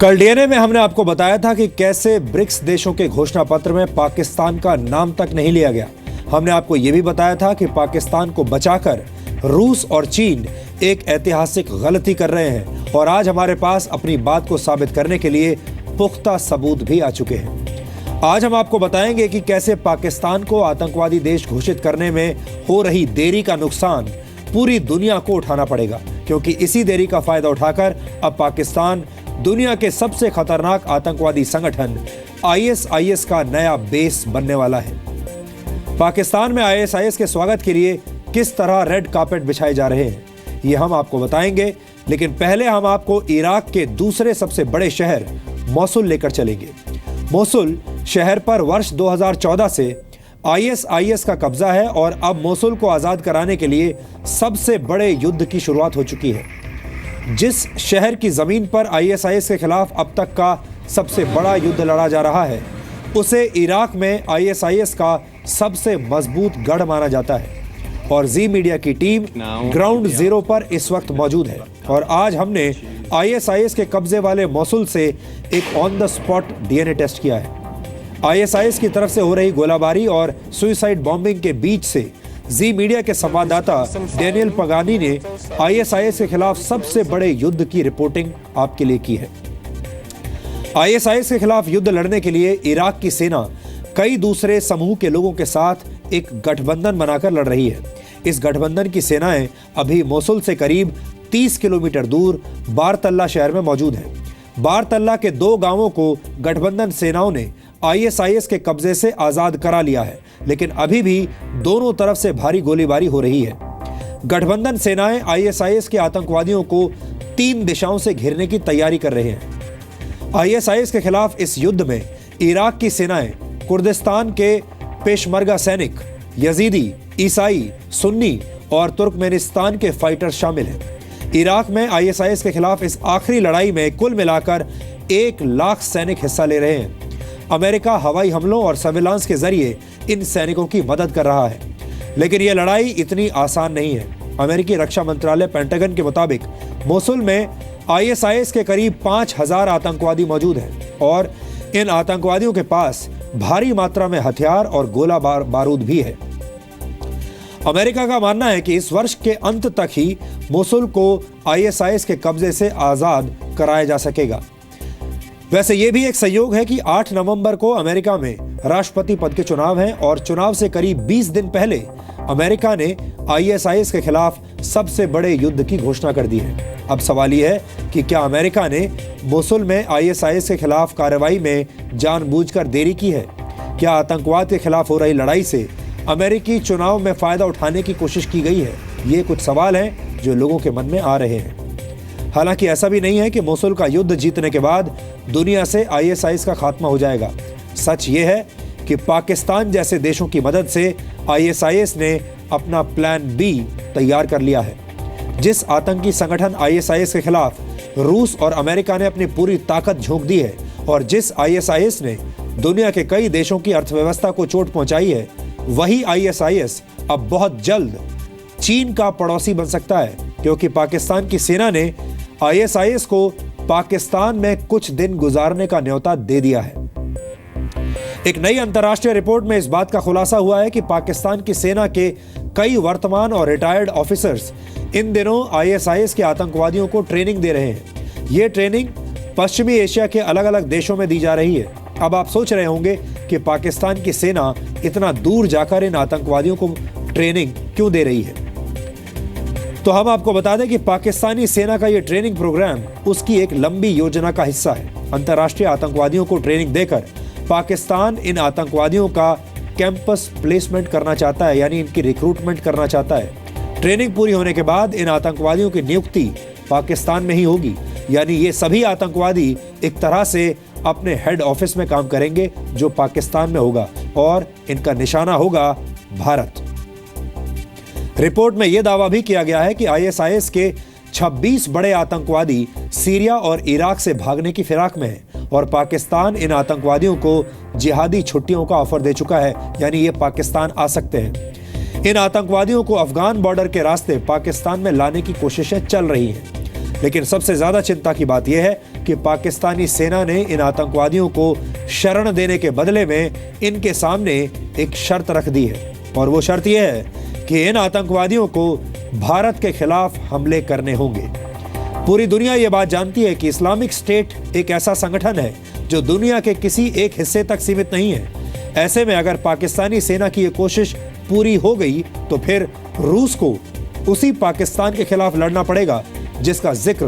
कल डीएनए में हमने आपको बताया था कि कैसे ब्रिक्स देशों के घोषणा पत्र में पाकिस्तान का नाम तक नहीं लिया गया। हमने आपको यह भी बताया था कि पाकिस्तान को बचाकर रूस और चीन एक ऐतिहासिक गलती कर रहे हैं और आज हमारे पास अपनी बात को साबित करने के लिए पुख्ता सबूत भी आ चुके हैं। आज हम आपको बताएंगे कि कैसे पाकिस्तान को आतंकवादी देश घोषित करने में हो रही देरी का नुकसान पूरी दुनिया को उठाना पड़ेगा, क्योंकि इसी देरी का फायदा उठाकर अब पाकिस्तान दुनिया के सबसे खतरनाक आतंकवादी संगठन आईएसआईएस का नया बेस बनने वाला है। पाकिस्तान में आईएसआईएस के स्वागत के लिए किस तरह रेड कार्पेट बिछाए जा रहे हैं, ये हम आपको बताएंगे, लेकिन पहले हम आपको इराक के दूसरे सबसे बड़े शहर मोसुल लेकर चलेंगे। मोसुल शहर पर वर्ष 2014 से आईएसआईएस का कब्जा है और अब मोसुल को आजाद कराने के लिए सबसे बड़े युद्ध की शुरुआत हो चुकी है। जिस शहर की जमीन पर आईएसआईएस के खिलाफ अब तक का सबसे बड़ा युद्ध लड़ा जा रहा है, उसे इराक में आईएसआईएस का सबसे मजबूत गढ़ माना जाता है और जी मीडिया की टीम ग्राउंड जीरो पर इस वक्त मौजूद है। और आज हमने आईएसआईएस के कब्जे वाले मोसुल से एक on the spot DNA test किया है। आईएसआईएस की तरफ से हो रही गोलाबारी और सुसाइड बॉम्बिंग के बीच से जी मीडिया के संवाददाता डेनियल पगानी ने आईएसआईएस के खिलाफ सबसे बड़े युद्ध की रिपोर्टिंग आपके लिए की है। आईएसआईएस के खिलाफ युद्ध लड़ने के लिए इराक की सेना कई दूसरे समूह के लोगों के साथ एक गठबंधन बनाकर लड़ रही है। इस गठबंधन की सेनाएं अभी मोसुल से करीब 30 किलोमीटर दूर बारतल्ला शहर में मौजूद है। बारतल्ला के 2 गांवों को गठबंधन सेनाओं ने आईएसआईएस के कब्जे से आजाद करा लिया है, लेकिन अभी भी दोनों तरफ से भारी गोलीबारी हो रही है। गठबंधन सेनाएं आईएसआईएस के आतंकवादियों को 3 दिशाओं से घेरने की तैयारी कर रहे हैं। आईएसआईएस के खिलाफ इस युद्ध में इराक की सेनाएं कुर्दिस्तान के पेशमर्गा सैनिक, यजीदी, ईसाई, सुन्नी और तुर्कमेनिस्तान के फाइटर शामिल हैं। इराक में आईएसआईएस के खिलाफ इस आखिरी लड़ाई में कुल मिलाकर 1 लाख सैनिक हिस्सा ले रहे हैं। अमेरिका हवाई हमलों और सर्विलांस के जरिए इन सैनिकों की मदद कर रहा है, लेकिन यह लड़ाई इतनी आसान नहीं है। अमेरिकी रक्षा मंत्रालय पेंटागन के मुताबिक मोसुल में आईएसआईएस के करीब 5000 आतंकवादी मौजूद हैं और इन आतंकवादियों के पास भारी मात्रा में हथियार और गोला बारूद भी है। अमेरिका का मानना है कि इस वर्ष के अंत तक ही मोसुल को आईएसआईएस के कब्जे से आजाद कराया जा सकेगा। वैसे यह भी एक संयोग है कि 8 नवंबर को अमेरिका में राष्ट्रपति पद के चुनाव हैं और चुनाव से करीब 20 दिन पहले अमेरिका ने आईएसआईएस के खिलाफ सबसे बड़े युद्ध की घोषणा कर दी है। अब सवाल यह है कि क्या अमेरिका ने मोसुल में आईएसआईएस के खिलाफ कार्रवाई में जानबूझकर देरी की है? क्या आतंकवाद के खिलाफ हो रही लड़ाई से अमेरिकी चुनाव में फायदा उठाने की कोशिश की गई है? ये कुछ सवाल हैं जो लोगों के मन में आ रहे हैं। हालांकि ऐसा भी नहीं है कि मोसुल का युद्ध जीतने के बाद दुनिया से आईएसआईएस का खात्मा हो जाएगा। सच ये है कि पाकिस्तान जैसे देशों की मदद से आईएसआईएस ने अपना प्लान बी तैयार कर लिया है। जिस आतंकी संगठन आईएसआईएस के खिलाफ रूस और अमेरिका ने अपनी पूरी ताकत झोंक दी है और जिस आईएसआईएस ने दुनिया के कई देशों की अर्थव्यवस्था को चोट पहुंचाई है, वही आईएसआईएस अब बहुत जल्द चीन का पड़ोसी बन सकता है, क्योंकि पाकिस्तान की सेना ने आईएसआईएस को पाकिस्तान में कुछ दिन गुजारने का न्योता दे दिया है। एक नई अंतर्राष्ट्रीय रिपोर्ट में इस बात का खुलासा हुआ है कि पाकिस्तान की सेना के कई वर्तमान और रिटायर्ड ऑफिसर्स इन दिनों आईएसआईएस के आतंकवादियों को ट्रेनिंग दे रहे हैं। ये ट्रेनिंग पश्चिमी एशिया के अलग अलग देशों में दी जा रही है। अब आप सोच रहे होंगे कि पाकिस्तान की सेना इतना दूर जाकर इन आतंकवादियों को ट्रेनिंग क्यों दे रही है? तो हम आपको बता दें कि पाकिस्तानी सेना का यह ट्रेनिंग प्रोग्राम उसकी एक लंबी योजना का हिस्सा है। अंतर्राष्ट्रीय आतंकवादियों को ट्रेनिंग देकर पाकिस्तान इन आतंकवादियों का कैंपस प्लेसमेंट करना चाहता है, यानी इनकी रिक्रूटमेंट करना चाहता है। ट्रेनिंग पूरी होने के बाद इन आतंकवादियों की नियुक्ति पाकिस्तान में ही होगी, यानी ये सभी आतंकवादी एक तरह से अपने हेड ऑफिस में काम करेंगे जो पाकिस्तान में होगा और इनका निशाना होगा भारत। रिपोर्ट में यह दावा भी किया गया है कि आईएसआईएस के 26 बड़े आतंकवादी सीरिया और इराक से भागने की फिराक में हैं और पाकिस्तान इन आतंकवादियों को जिहादी छुट्टियों का ऑफर दे चुका है, यानी ये पाकिस्तान आ सकते हैं। इन आतंकवादियों को अफगान बॉर्डर के रास्ते पाकिस्तान में लाने की कोशिशें चल रही हैं। लेकिन सबसे ज्यादा चिंता की बात यह है कि पाकिस्तानी सेना ने इन आतंकवादियों को शरण देने के बदले में इनके सामने एक शर्त रख दी है, और वो शर्त यह है कि इन आतंकवादियों को भारत के खिलाफ हमले करने होंगे। पूरी दुनिया ये बात जानती है कि इस्लामिक स्टेट एक ऐसा संगठन है जो दुनिया के किसी एक हिस्से तक सीमित नहीं है। ऐसे में अगर पाकिस्तानी सेना की ये कोशिश पूरी हो गई तो फिर रूस को उसी पाकिस्तान के खिलाफ लड़ना पड़ेगा जिसका जिक्र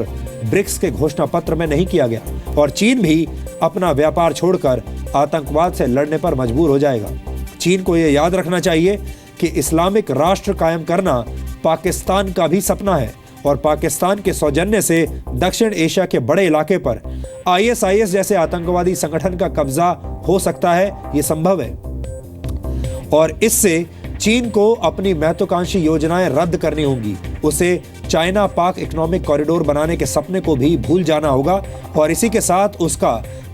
ब्रिक्स के घोषणा पत्र में नहीं किया गया, और चीन भी अपना व्यापार छोड़कर आतंकवाद से लड़ने पर मजबूर हो जाएगा। चीन को यह याद रखना चाहिए कि इस्लामिक राष्ट्र कायम करना पाकिस्तान का भी सपना है, और पाकिस्तान के सौजन्य से दक्षिण एशिया के बड़े इलाके पर ISIS जैसे आतंकवादी संगठन का कब्जा हो सकता है, ये संभव है। और इससे चीन को अपनी महत्वाकांक्षी योजनाएं रद्द करनी होंगी। उसे चाइना पाक इकोनॉमिक कॉरिडोर बनाने के सपने को भी भूल जाना होगा, और इसी के साथ उसका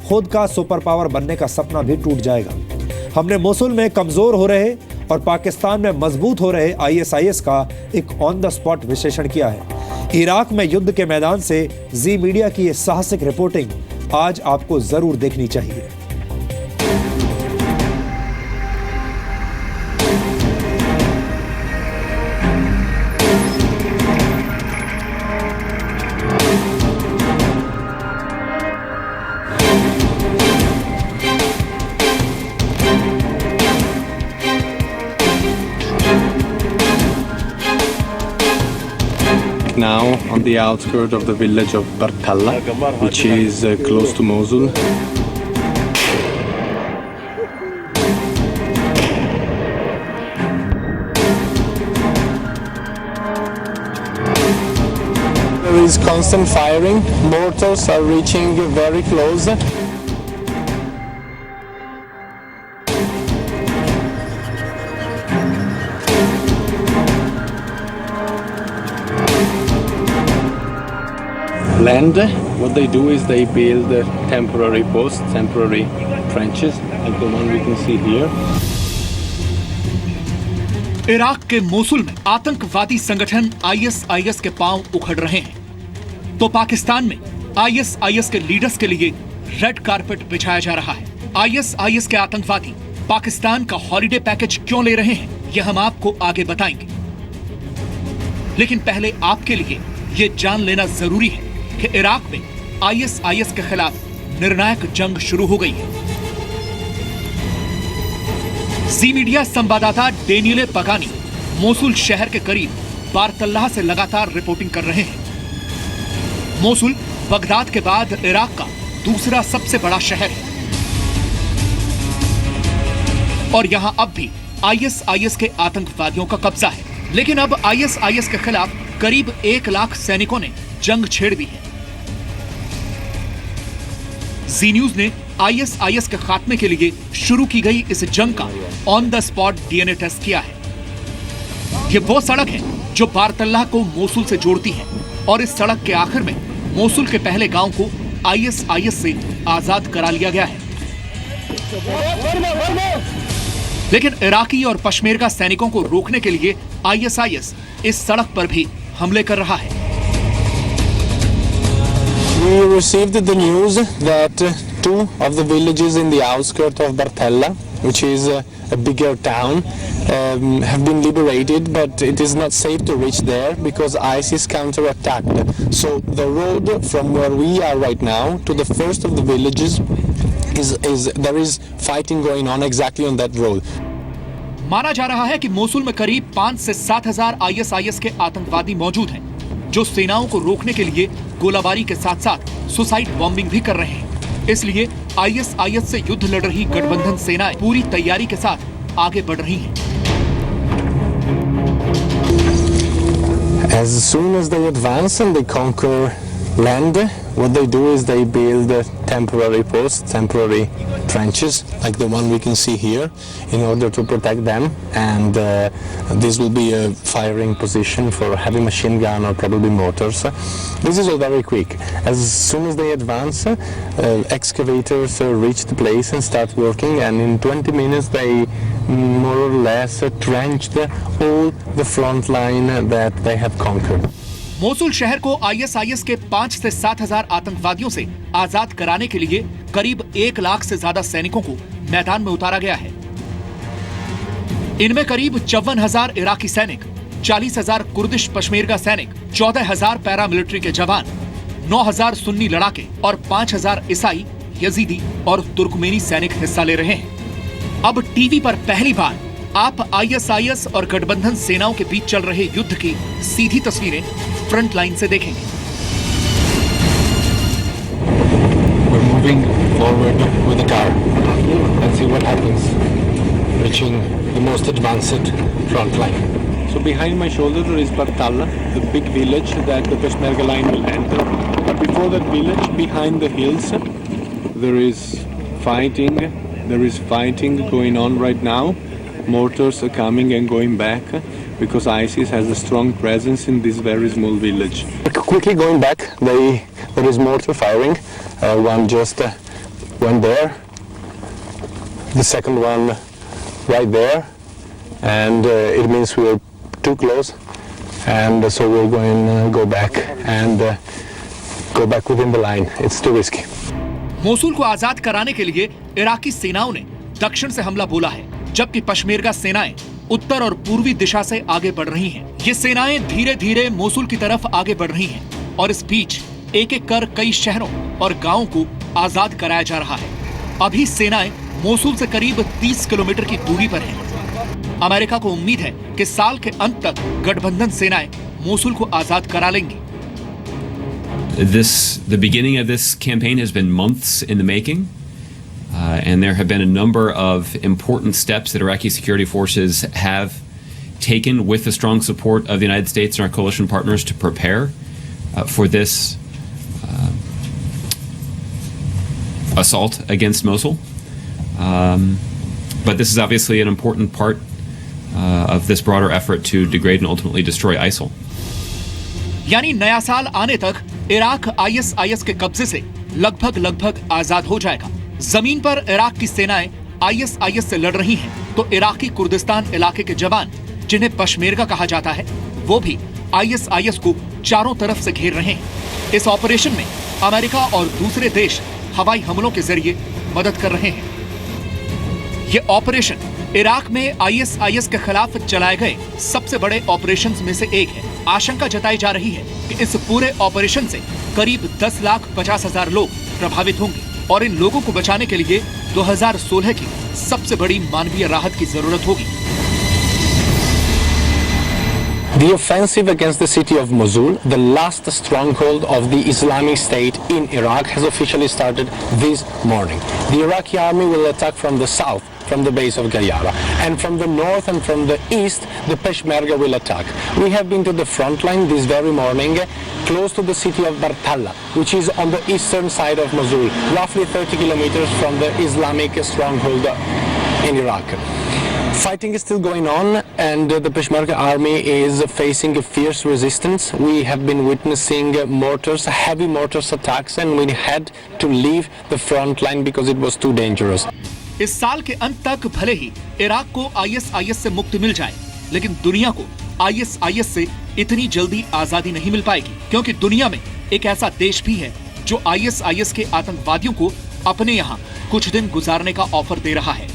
खुद का सुपर पावर बनने का सपना भी टूट जाएगा। हमने मोसुल में कमजोर हो रहे और पाकिस्तान में मजबूत हो रहे ISIS का एक ऑन द स्पॉट विश्लेषण किया है। इराक में युद्ध के मैदान से जी मीडिया की ये साहसिक रिपोर्टिंग आज आपको जरूर देखनी चाहिए। Now on the outskirts of the village of Bartella, which is close to Mosul. There is constant firing, mortars are reaching very close. Land, what they do is they build temporary posts, temporary trenches, like the one we can see here. Iraq के Mosul में आतंकवादी संगठन ISIS के पांव उखड़ रहे हैं, तो पाकिस्तान में ISIS के लीडर्स के लिए रेड कारपेट बिछाया जा रहा है। ISIS के आतंकवादी पाकिस्तान का हॉलिडे पैकेज क्यों ले रहे हैं, यह हम आपको आगे बताएंगे। लेकिन पहले आपके लिए यह जान लेना जरूरी है कि इराक में ISIS के खिलाफ निर्णायक जंग शुरू हो गई है। जी मीडिया संवाददाता डेनियले पगानी मोसुल शहर के करीब बारतल्लाह से लगातार रिपोर्टिंग कर रहे हैं। मोसुल बगदाद के बाद इराक का दूसरा सबसे बड़ा शहर है, और यहां अब भी ISIS के आतंकवादियों का कब्जा है। लेकिन अब ISIS के खिलाफ करीब 1 लाख सैनिकों ने जंग छेड़ दी है। जी न्यूज ने ISIS के खात्मे के लिए शुरू की गई इस जंग का on the spot DNA test किया है। यह वो सड़क है जो बारतल्लाह को मोसुल से जोड़ती है, और इस सड़क के आखिर में मोसुल के पहले गांव को ISIS से आजाद करा लिया गया है। लेकिन इराकी और पश्मेरगा सैनिकों को रोकने के लिए ISIS इस सड़क पर भी हमले कर रहा है। We received the news that 2 of the villages in the outskirts of Bartella, which is a bigger town, have been liberated, but it is not safe to reach there because ISIS counter-attacked. So the road from where we are right now to the first of the villages there is fighting going on exactly on that road. माना जा रहा है कि Mosul में करीब 5 से 7 हजार ISIS के आतंकवादी मौजूद हैं, जो सेनाओं को रोकने के लिए गोलाबारी के साथ साथ सुसाइड बॉम्बिंग भी कर रहे हैं। इसलिए ISIS से युद्ध लड़ रही गठबंधन सेनाएं पूरी तैयारी के साथ आगे बढ़ रही हैं। As soon as they advance and they conquer land, what they do is they build temporary posts, temporary trenches, like the one we can see here, in order to protect them, and this will be a firing position for heavy machine gun or probably mortars. This is all very quick. As soon as they advance, excavators reach the place and start working, and in 20 minutes they more or less trenched all the front line that they have conquered. Mosul शहर को ISIS के 5 से 7 हजार आतंकवादियों से आजाद कराने के लिए करीब 1 लाख से ज्यादा सैनिकों को मैदान में उतारा गया है। इनमें करीब 54,000 इराकी सैनिक, 40,000 कुर्दिश पश्मेरगा सैनिक, 14,000 पैरामिलिट्री के जवान, 9,000 सुन्नी लड़ाके और 5,000 ईसाई, यजीदी और तुर्कमेनी सैनिक हिस्सा ले रहे हैं। अब टीवी पर पहली बार आप आईएसआईएस और गठबंधन सेनाओं के बीच चल रहे युद्ध की सीधी तस्वीरें फ्रंट लाइन से देखेंगे। We're moving forward with the car. Let's see what happens. Reaching the most advanced front line. So behind my shoulder there is Bartalla, the big village that the Peshmerga line will enter. But before that village, behind the hills, there is fighting. There is fighting going on right now. Mortars are coming and going back because ISIS has a strong presence in this very small village. Quickly going back, there is mortar firing. One just went there. The second one right there, and it means we are too close, and so we're going to go back and go back within the line. It's too risky. Mosul को आजाद कराने के लिए इराकी सेनाओं ने दक्षिण से हमला बोला है, जबकि पश्मेरगा सेनाएं उत्तर और पूर्वी दिशा से आगे बढ़ रही हैं। ये सेनाएं धीरे धीरे मोसुल की तरफ आगे बढ़ रही हैं और इस बीच एक एक कर कई शहरों और गांवों को आजाद कराया जा रहा है। अभी सेनाएं मोसुल से करीब 30 किलोमीटर की दूरी पर हैं। अमेरिका को उम्मीद है कि साल के अंत तक गठबंधन सेनाएं मोसुल को आजाद करा लेंगी। The beginning of this campaign has been months in the making, and there have been a number of important steps that Iraqi security forces have taken with the strong support of the United States and our coalition partners to prepare for this assault against Mosul. But this is obviously an important part of this broader effort to degrade and ultimately destroy ISIL. यानी नया साल आने तक Iraq ISIS के कब्जे से लगभग आजाद हो जाएगा। जमीन पर इराक की सेनाएं आईएसआईएस से लड़ रही हैं, तो इराकी कुर्दिस्तान इलाके के जवान, जिन्हें पश्मेरगा कहा जाता है, वो भी आईएसआईएस को चारों तरफ से घेर रहे हैं। इस ऑपरेशन में अमेरिका और दूसरे देश हवाई हमलों के जरिए मदद कर रहे हैं। ये ऑपरेशन इराक में आईएसआईएस के खिलाफ चलाए गए सबसे बड़े ऑपरेशंस में से एक है। आशंका जताई जा रही है कि इस पूरे ऑपरेशन से करीब 10,50,000 लोग प्रभावित होंगे और इन लोगों को बचाने के लिए 2016 की सबसे बड़ी मानवीय राहत की जरूरत होगी। The offensive against the city of Mosul, the last stronghold of the Islamic State in Iraq, has officially started this morning. The Iraqi army will attack from the south, from the base of Gayara, and from the north and from the east, the Peshmerga will attack. We have been to the front line this very morning, close to the city of Bartalla, which is on the eastern side of Mosul, roughly 30 kilometers from the Islamic stronghold in Iraq. Fighting is still going on, and the Peshmerga army is facing a fierce resistance. We have been witnessing mortars, heavy mortars attacks, and we had to leave the front line because it was too dangerous. इस साल के अंत तक भले ही Iraq को ISIS से मुक्ति मिल जाए, लेकिन दुनिया को आईएसआईएस से इतनी जल्दी आजादी नहीं मिल पाएगी, क्योंकि दुनिया में एक ऐसा देश भी है जो आईएसआईएस के आतंकवादियों को अपने यहाँ कुछ दिन गुजारने का ऑफर दे रहा है।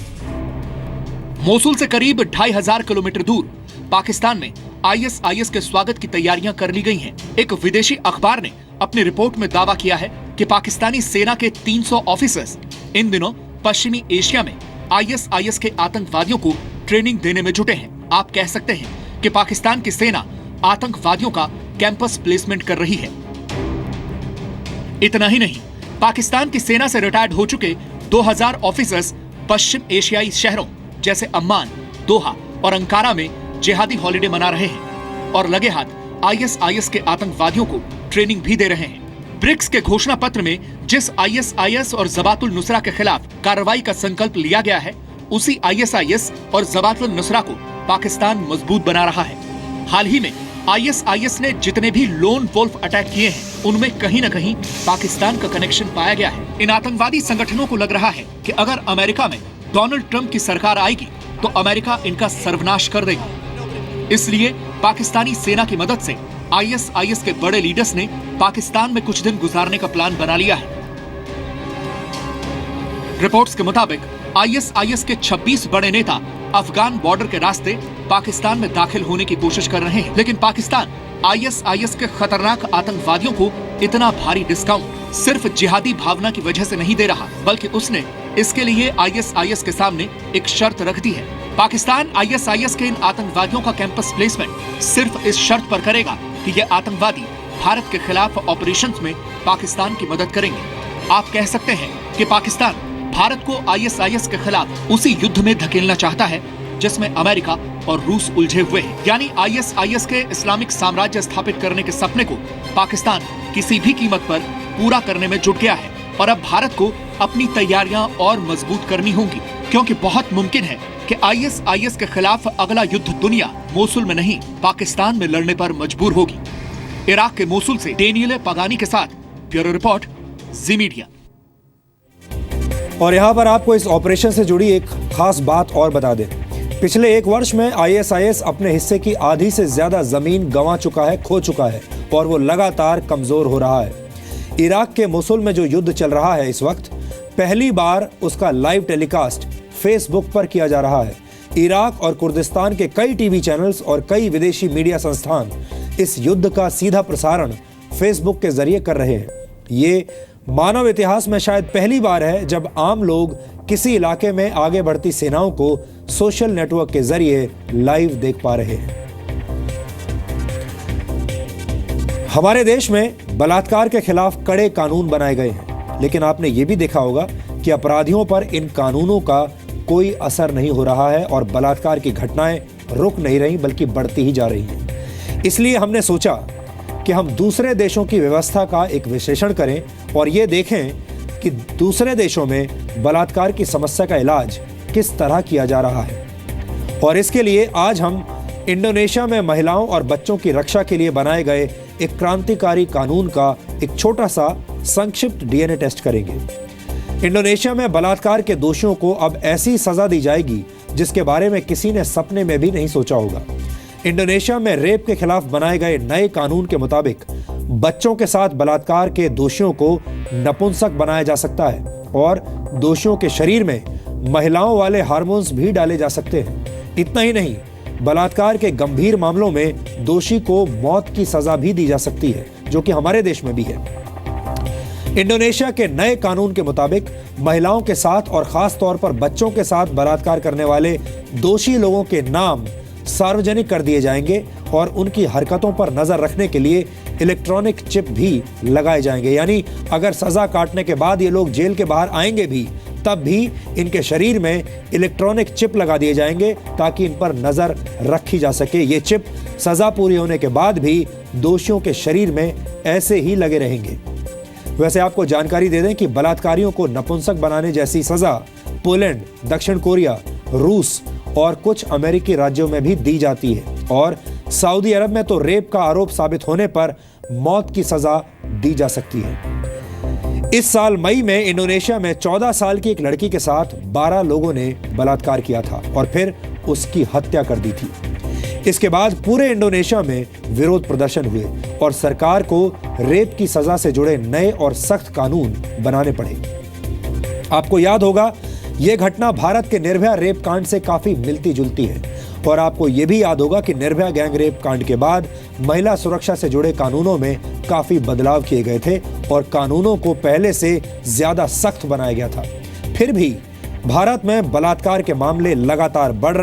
मोसुल से करीब 2,500 किलोमीटर दूर पाकिस्तान में आईएसआईएस के स्वागत की तैयारियां कर ली गई हैं। एक विदेशी अखबार ने अपनी रिपोर्ट में दावा किया है कि पाकिस्तानी सेना के 300 ऑफिसर्स इन दिनों पश्चिमी एशिया में आईएसआईएस के आतंकवादियों को ट्रेनिंग देने में जुटे हैं। आप कह सकते हैं कि पाकिस्तान की सेना आतंकवादियों का कैंपस प्लेसमेंट कर रही है। इतना ही नहीं, पाकिस्तान की सेना से रिटायर्ड हो चुके 2000 ऑफिसर्स पश्चिम एशियाई शहरों जैसे अम्मान, दोहा और अंकारा में जिहादी हॉलिडे मना रहे हैं और लगे हाथ आईएसआईएस के आतंकवादियों को ट्रेनिंग भी दे रहे हैं। ब्रिक्स के घोषणा पत्र में जिस आईएसआईएस और जबातुल नुसरा के खिलाफ कार्रवाई का संकल्प लिया गया है, उसी आईएसआईएस और जबातुल नुसरा को पाकिस्तान मजबूत बना रहा है। हाल ही में आईएसआईएस ने जितने भी लोन वोल्फ अटैक किए हैं, उनमें कहीं न कहीं पाकिस्तान का कनेक्शन पाया गया है। इन आतंकवादी संगठनों को लग रहा है कि अगर अमेरिका में डोनाल्ड ट्रंप की सरकार आएगी तो अमेरिका इनका सर्वनाश कर देगा। इसलिए पाकिस्तानी सेना की मदद से आईएसआईएस के बड़े लीडर्स ने पाकिस्तान में कुछ दिन गुजारने का प्लान बना लिया है। रिपोर्ट्स के मुताबिक आईएसआईएस के 26 बड़े नेता अफगान बॉर्डर के रास्ते पाकिस्तान में दाखिल होने की कोशिश कर रहे हैं, लेकिन पाकिस्तान आईएसआईएस के खतरनाक आतंकवादियों को इतना भारी डिस्काउंट सिर्फ जिहादी भावना की वजह से नहीं दे रहा, बल्कि उसने इसके लिए आईएसआईएस के सामने एक शर्त रख दी है। पाकिस्तान आईएसआईएस के इन आतंकवादियों का कैंपस प्लेसमेंट सिर्फ इस शर्त पर करेगा कि ये आतंकवादी भारत के खिलाफ ऑपरेशंस में पाकिस्तान की मदद करेंगे। आप कह सकते हैं कि पाकिस्तान भारत को आईएसआईएस के खिलाफ उसी युद्ध में धकेलना चाहता है जिसमें अमेरिका और रूस उलझे हुए हैं। यानी आईएसआईएस के इस्लामिक साम्राज्य स्थापित करने के सपने को पाकिस्तान किसी भी कीमत पर पूरा करने में जुट गया है और अब भारत को अपनी तैयारियां और मजबूत करनी होंगी, क्योंकि बहुत मुमकिन है कि आईएसआईएस के खिलाफ अगला युद्ध दुनिया मोसुल में नहीं पाकिस्तान में लड़ने पर मजबूर होगी। इराक के मोसुल से डेनियल पगानी के साथ ब्यूरो रिपोर्ट, जी मीडिया। और यहाँ पर आपको इस ऑपरेशन से जुड़ी एक खास बात और बता दें। पिछले 1 वर्ष में आईएसआईएस अपने हिस्से की आधी से ज्यादा जमीन गंवा चुका है, खो चुका है और वो लगातार कमजोर हो रहा है। इराक के मोसुल में जो युद्ध चल रहा है इस वक्त, पहली बार उसका लाइव टेलीकास्ट फेसबुक पर किया जा रहा है। इराक और कुर्दिस्तान के कई टीवी चैनल्स और कई विदेशी मीडिया संस्थान इस युद्ध का सीधा प्रसारण फेसबुक के जरिए कर रहे हैं। ये मानव इतिहास में शायद पहली बार है जब आम लोग किसी इलाके में आगे बढ़ती सेनाओं को सोशल नेटवर्क के जरिए लाइव देख पा रहे हैं। हमारे देश में बलात्कार के खिलाफ कड़े कानून बनाए गए हैं, लेकिन आपने ये भी देखा होगा कि अपराधियों पर इन कानूनों का कोई असर नहीं हो रहा है और बलात्कार की घटनाएं रुक नहीं रही बल्कि बढ़ती ही जा रही हैं। इसलिए हमने सोचा कि हम दूसरे देशों की व्यवस्था का एक विश्लेषण करें और ये देखें कि दूसरे देशों में बलात्कार की समस्या का इलाज किस तरह किया जा रहा है। और इसके लिए आज हम इंडोनेशिया में महिलाओं और बच्चों की रक्षा के लिए बनाए गए एक क्रांतिकारी कानून का एक छोटा सा संक्षिप्त डीएनए टेस्ट करेंगे। इंडोनेशिया में बलात्कार के दोषियों को अब ऐसी सजा दी जाएगी जिसके बारे में किसी ने सपने में भी नहीं सोचा होगा। इंडोनेशिया में रेप के खिलाफ बनाए गए नए कानून के मुताबिक बच्चों के साथ बलात्कार के दोषियों को नपुंसक बनाया जा सकता है और दोषियों के शरीर में महिलाओं वाले हार्मोन्स भी डाले जा सकते हैं। इतना ही नहीं, बलात्कार के गंभीर मामलों में दोषी को मौत की सजा भी दी जा सकती है, जो कि हमारे देश में भी है। इंडोनेशिया के नए कानून के मुताबिक महिलाओं के साथ और खास तौर पर बच्चों के साथ बलात्कार करने वाले दोषी लोगों के नाम सार्वजनिक कर दिए जाएंगे और उनकी हरकतों पर नजर रखने के लिए इलेक्ट्रॉनिक चिप भी लगाए जाएंगे। यानी अगर सजा काटने के बाद ये लोग जेल के बाहर आएंगे भी, तब भी इनके शरीर में इलेक्ट्रॉनिक चिप लगा दिए जाएंगे ताकि इन पर नजर रखी जा सके। ये चिप सजा पूरी होने के बाद भी दोषियों के शरीर में ऐसे ही लगे रहेंगे। वैसे आपको जानकारी दे दें कि बलात्कारियों को नपुंसक बनाने जैसी सजा पोलैंड, दक्षिण कोरिया, रूस और कुछ अमेरिकी राज्यों में भी दी जाती है और सऊदी अरब में तो रेप का आरोप साबित होने पर मौत की सजा दी जा सकती है। इस साल मई में इंडोनेशिया में 14 साल की एक लड़की के साथ 12 लोगों ने बलात्कार किया था और फिर उसकी हत्या कर दी थी। इसके बाद पूरे इंडोनेशिया में विरोध प्रदर्शन हुए और सरकार को रेप की सजा से जुड़े नए और सख्त कानून बनाने पड़े। आपको याद होगा, यह घटना भारत के निर्भया रेप कांड से काफी मिलती जुलती है और आपको यह भी याद होगा कि निर्भया गैंग रेप कांड के बाद महिला सुरक्षा से जुड़े कानूनों में काफी बदलाव किए गए थे और कानूनों को पहले से ज्यादा सख्त बनाया गया था। फिर भी भारत में बलात्कार के मामले लगातार बढ़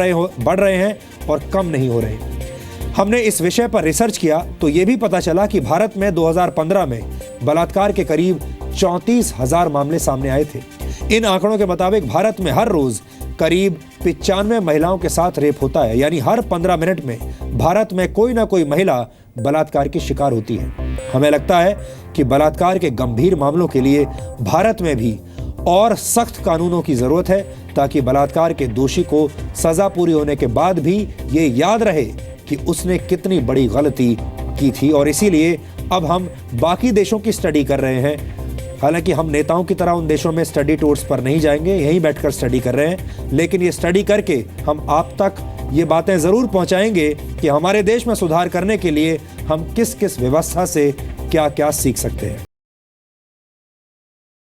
रहे हैं और कम नहीं हो रहे। हमने इस विषय पर रिसर्च किया तो यह भी पता चला कि भारत में 2015 में बलात्कार के करीब 34,000 मामले सामने आए थे। इन आंकड़ों के मुताबिक भारत में हर रोज करीब 95 महिलाओं के साथ रेप होता है, यानी हर 15 मिनट में भारत में कोई ना कोई महिला बलात्कार की शिकार होती है। हमें लगता है कि बलात्कार के गंभीर मामलों के लिए भारत में भी और सख्त कानूनों की जरूरत है ताकि बलात्कार के दोषी को सजा पूरी होने के बाद भी ये याद रहे कि उसने कितनी बड़ी गलती की थी। और इसीलिए अब हम बाकी देशों की स्टडी कर रहे हैं। हालांकि हम नेताओं की तरह उन देशों में स्टडी टूर्स पर नहीं जाएंगे, यहीं बैठकर स्टडी कर रहे हैं, लेकिन ये स्टडी करके हम आप तक ये बातें जरूर पहुंचाएंगे कि हमारे देश में सुधार करने के लिए हम किस किस व्यवस्था से क्या क्या सीख सकते हैं।